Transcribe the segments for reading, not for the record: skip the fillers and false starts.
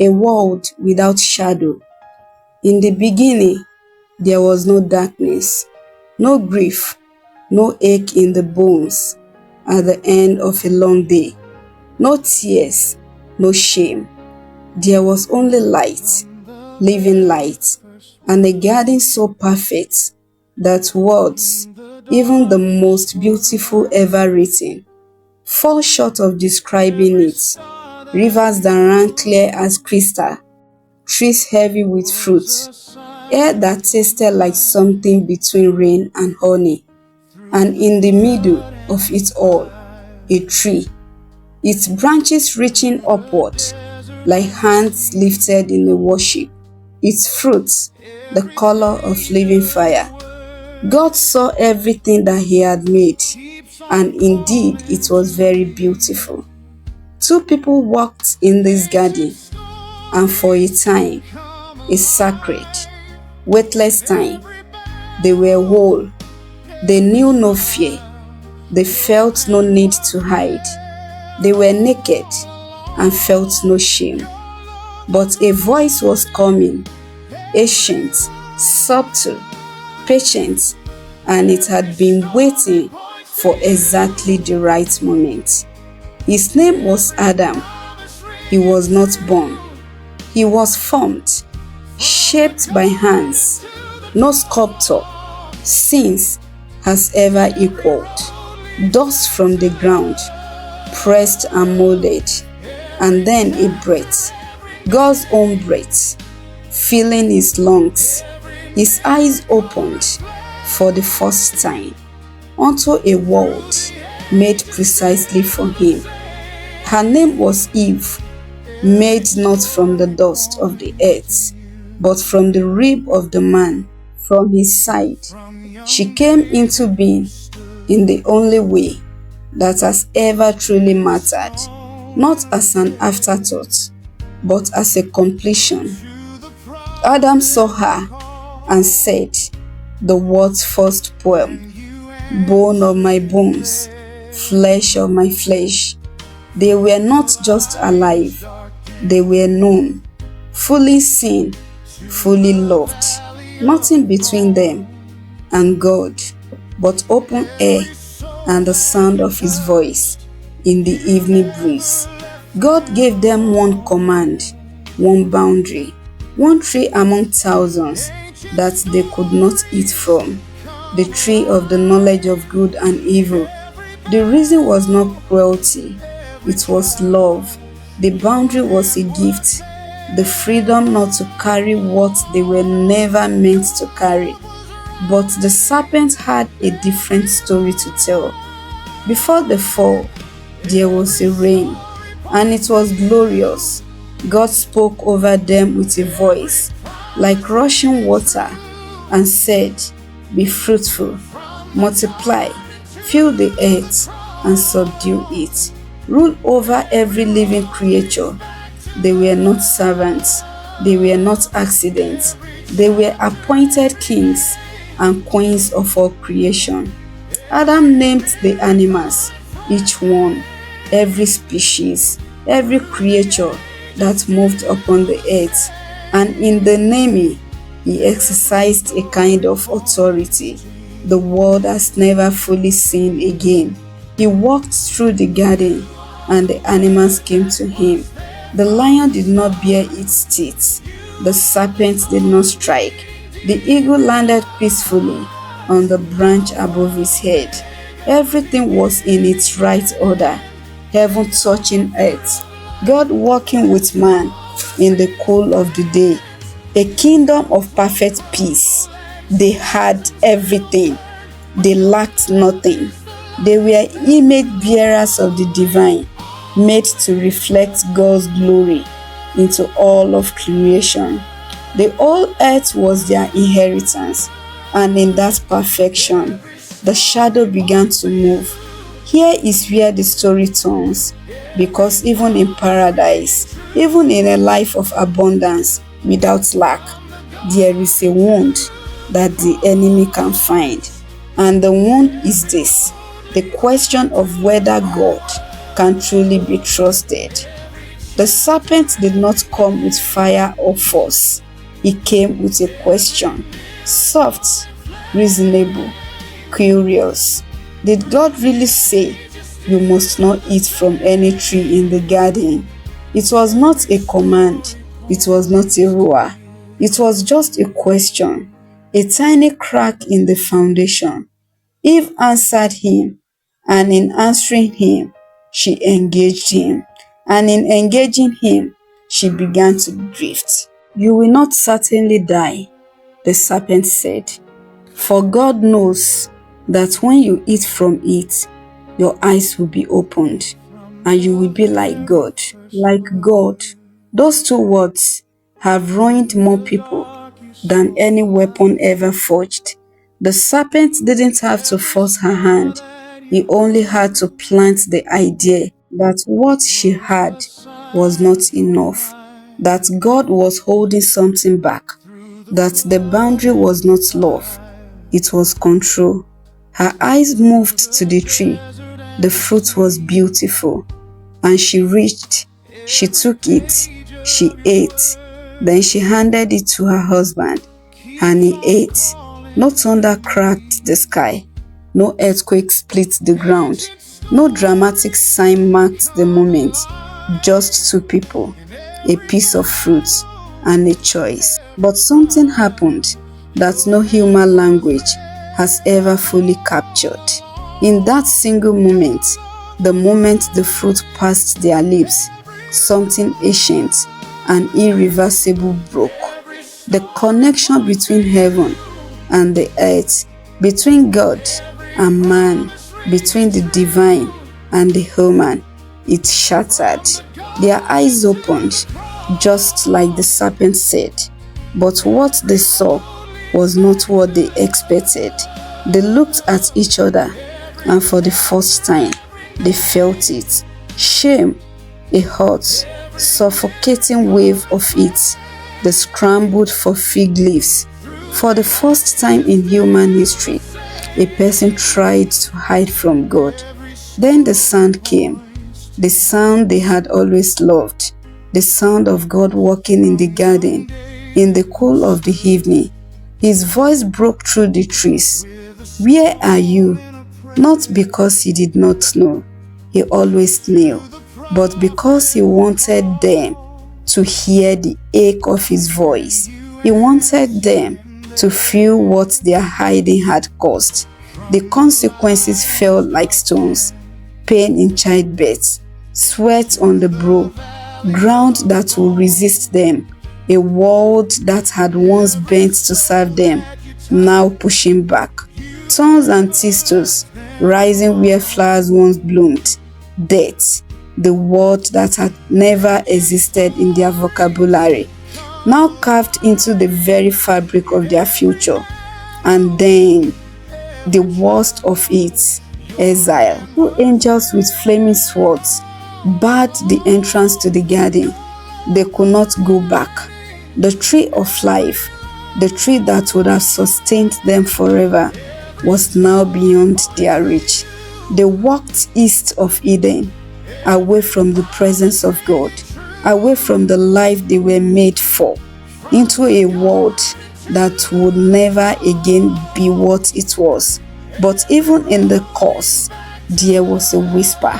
a world without shadow. In the beginning, there was no darkness, no grief, no ache in the bones at the end of a long day, no tears, no shame. There was only light, living light, and a garden so perfect that words, even the most beautiful ever written, fall short of describing it. Rivers that ran clear as crystal, trees heavy with fruit, air that tasted like something between rain and honey, and in the middle of it all, a tree, its branches reaching upward like hands lifted in a worship, its fruits the color of living fire. God saw everything that he had made, and indeed it was very beautiful. Two people walked in this garden, and for a time, a sacred, weightless time, they were whole. They knew no fear. They felt no need to hide. They were naked and felt no shame. But a voice was coming, ancient, subtle, patient, and it had been waiting for exactly the right moment. His name was Adam. He was not born. He was formed, shaped by hands. No sculptor since has ever equaled. Dust from the ground, pressed and molded, and then a breath, God's own breath, filling his lungs. His eyes opened for the first time onto a world made precisely for him. Her name was Eve, made not from the dust of the earth, but from the rib of the man, from his side. She came into being in the only way that has ever truly mattered, not as an afterthought, but as a completion. Adam saw her and said the world's first poem, bone of my bones, flesh of my flesh. They were not just alive, they were known, fully seen, fully loved. Nothing between them and God, but open air and the sound of his voice in the evening breeze. God gave them one command, one boundary, one tree among thousands that they could not eat from, the tree of the knowledge of good and evil. The reason was not cruelty, it was love. The boundary was a gift, the freedom not to carry what they were never meant to carry. But the serpent had a different story to tell. Before the fall, there was a rain, and it was glorious. God spoke over them with a voice like rushing water and said, "Be fruitful, multiply, fill the earth and subdue it. Rule over every living creature." They were not servants, they were not accidents, they were appointed kings and queens of all creation. Adam named the animals, each one, every species, every creature that moved upon the earth, and in the naming, he exercised a kind of authority the world has never fully seen again. He walked through the garden, and the animals came to him. The lion did not bare its teeth, the serpent did not strike, the eagle landed peacefully on the branch above his head. Everything was in its right order, heaven touching earth, God walking with man in the cool of the day, a kingdom of perfect peace. They had everything, they lacked nothing. They were image bearers of the divine, made to reflect God's glory into all of creation. The whole earth was their inheritance, and in that perfection, the shadow began to move. Here is where the story turns, because even in paradise, even in a life of abundance without lack, there is a wound that the enemy can find. And the wound is this: the question of whether God can truly be trusted. The serpent did not come with fire or force. He came with a question, soft, reasonable, curious. Did God really say, "You must not eat from any tree in the garden"? It was not a command. It was not a roar. It was just a question, a tiny crack in the foundation. Eve answered him, and in answering him, she engaged him, and in engaging him, she began to drift. "You will not certainly die," the serpent said, "for God knows that when you eat from it, your eyes will be opened, and you will be like God." Like God. Those two words have ruined more people than any weapon ever forged. The serpent didn't have to force her hand. He only had to plant the idea that what she had was not enough, that God was holding something back, that the boundary was not love, it was control. Her eyes moved to the tree. The fruit was beautiful, and she reached, she took it, she ate, then she handed it to her husband, and he ate. No thunder cracked the sky, no earthquake split the ground, no dramatic sign marked the moment, just two people, a piece of fruit, and a choice. But something happened that no human language has ever fully captured. In that single moment, the moment the fruit passed their lips, something ancient and irreversible broke. The connection between heaven and the earth, between God and man, between the divine and the human, it shattered. Their eyes opened, just like the serpent said. But what they saw was not what they expected. They looked at each other, and for the first time, they felt it. Shame, a hot, suffocating wave of it. They scrambled for fig leaves. For the first time in human history, a person tried to hide from God. Then the sound came, the sound they had always loved, the sound of God walking in the garden in the cool of the evening. His voice broke through the trees. "Where are you?" Not because he did not know, he always knew, but because he wanted them to hear the ache of his voice. He wanted them to feel what their hiding had caused. The consequences fell like stones: pain in childbirth, sweat on the brow, ground that will resist them, a world that had once bent to serve them, now pushing back, thorns and thistles rising where flowers once bloomed, death, the word that had never existed in their vocabulary, now carved into the very fabric of their future. And then, the worst of it, exile. Two angels with flaming swords barred the entrance to the garden. They could not go back. The tree of life, the tree that would have sustained them forever, was now beyond their reach. They walked east of Eden, away from the presence of God, away from the life they were made for, into a world that would never again be what it was. But even in the course, there was a whisper,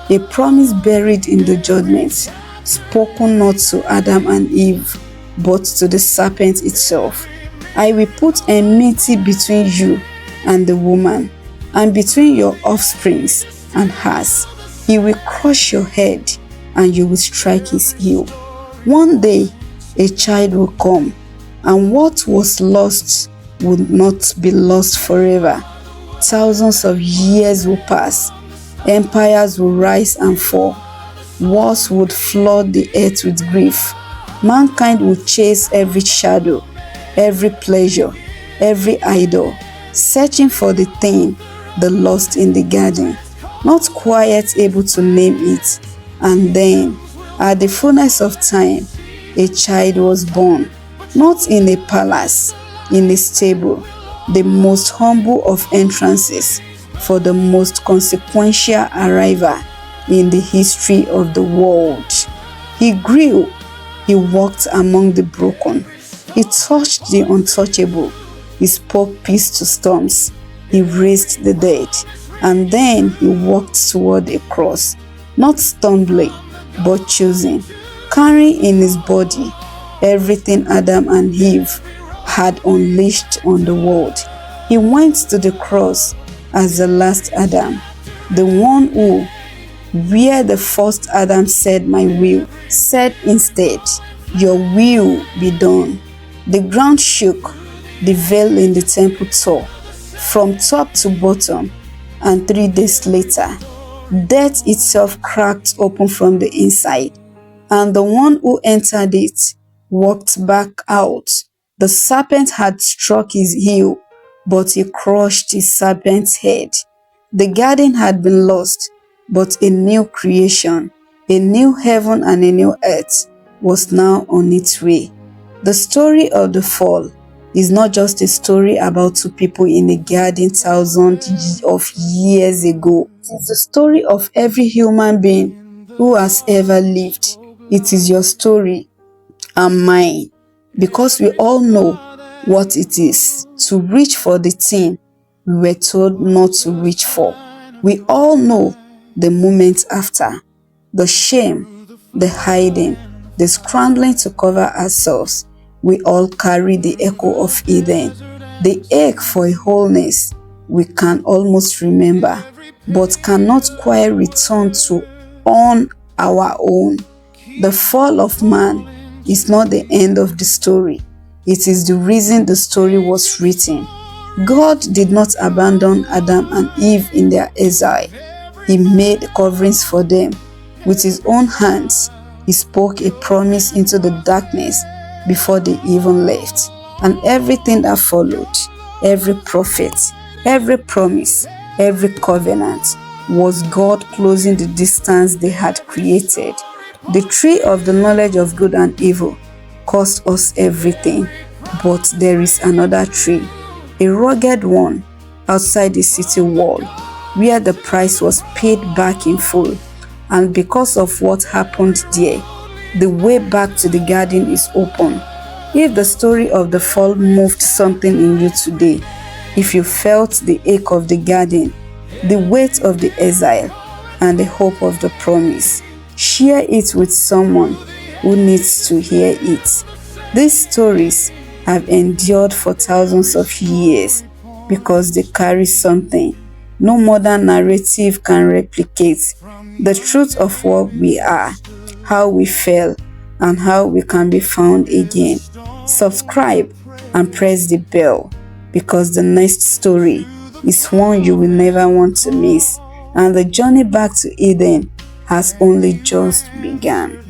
a promise buried in the judgment, spoken not to Adam and Eve, but to the serpent itself. "I will put enmity between you and the woman, and between your offsprings and hers. He will crush your head, and you will strike his heel." One day, a child will come, and what was lost will not be lost forever. Thousands of years will pass. Empires will rise and fall. Wars would flood the earth with grief. Mankind will chase every shadow, every pleasure, every idol, searching for the thing they lost in the garden, not quite able to name it. And then, at the fullness of time, a child was born, not in a palace, in a stable, the most humble of entrances for the most consequential arrival in the history of the world. He grew. He walked among the broken. He touched the untouchable. He spoke peace to storms. He raised the dead. And then he walked toward a cross, not stumbling, but choosing, carrying in his body everything Adam and Eve had unleashed on the world. He went to the cross as the last Adam, the one who, where the first Adam said, "My will," said instead, "Your will be done." The ground shook, the veil in the temple tore, from top to bottom, and 3 days later, death itself cracked open from the inside, and the one who entered it walked back out. The serpent had struck his heel, but he crushed his serpent's head. The garden had been lost, but a new creation, a new heaven and a new earth was now on its way. The story of the fall is not just a story about two people in a garden thousands of years ago. It is the story of every human being who has ever lived. It is your story and mine, because we all know what it is to reach for the thing we were told not to reach for. We all know the moment after, the shame, the hiding, the scrambling to cover ourselves. We all carry the echo of Eden, the ache for a wholeness we can almost remember, but cannot quite return to on our own. The fall of man is not the end of the story. It is the reason the story was written. God did not abandon Adam and Eve in their exile. He made coverings for them. With his own hands, he spoke a promise into the darkness before they even left. And everything that followed, every prophet, every promise, every covenant, was God closing the distance they had created. The tree of the knowledge of good and evil cost us everything, but there is another tree, a rugged one, outside the city wall, where the price was paid back in full. And because of what happened there, the way back to the garden is open. If the story of the fall moved something in you today, if you felt the ache of the garden, the weight of the exile, and the hope of the promise, share it with someone who needs to hear it. These stories have endured for thousands of years because they carry something no modern narrative can replicate: the truth of what we are, how we fell, and how we can be found again. Subscribe and press the bell, because the next story is one you will never want to miss, and the journey back to Eden has only just begun.